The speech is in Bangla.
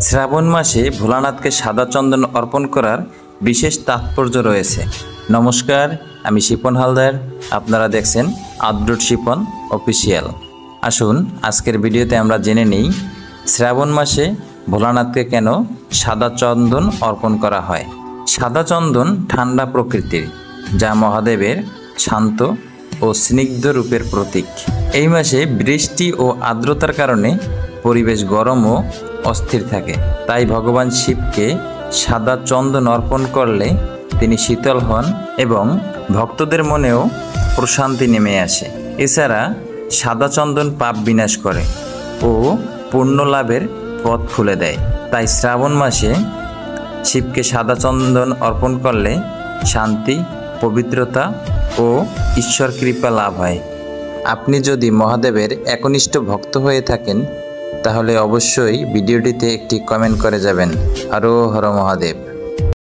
শ্রাবণ মাসে ভোলানাথকে সাদা চন্দন অর্পণ করার বিশেষ তাৎপর্য রয়েছে। নমস্কার, আমি শিপন হালদার। আপনারা দেখছেন আপডেট শিপন অফিসিয়াল। আসুন আজকের ভিডিওতে আমরা জেনে নিই শ্রাবণ মাসে ভোলানাথকে কেন সাদা চন্দন অর্পণ করা হয়। সাদা চন্দন ঠান্ডা প্রকৃতির, যা মহাদেবের শান্ত ও স্নিগ্ধ রূপের প্রতীক। এই মাসে বৃষ্টি ও আর্দ্রতার কারণে পরিবেশ গরম ও অস্থির থাকে, তাই ভগবান শিবকে সাদা চন্দন অর্পণ করলে তিনি শীতল হন এবং ভক্তদের মনেও প্রশান্তি নেমে আসে। এছাড়া সাদা চন্দন পাপ বিনাশ করে ও পুণ্য লাভের পথ খুলে দেয়। তাই শ্রাবণ মাসে শিবকে সাদা চন্দন অর্পণ করলে শান্তি, পবিত্রতা ও ঈশ্বর কৃপা লাভ হয়। আপনি যদি মহাদেবের একনিষ্ঠ ভক্ত হয়ে থাকেন তাহলে অবশ্যই ভিডিওটিতে একটি কমেন্ট করে যাবেন। হর হর মহাদেব।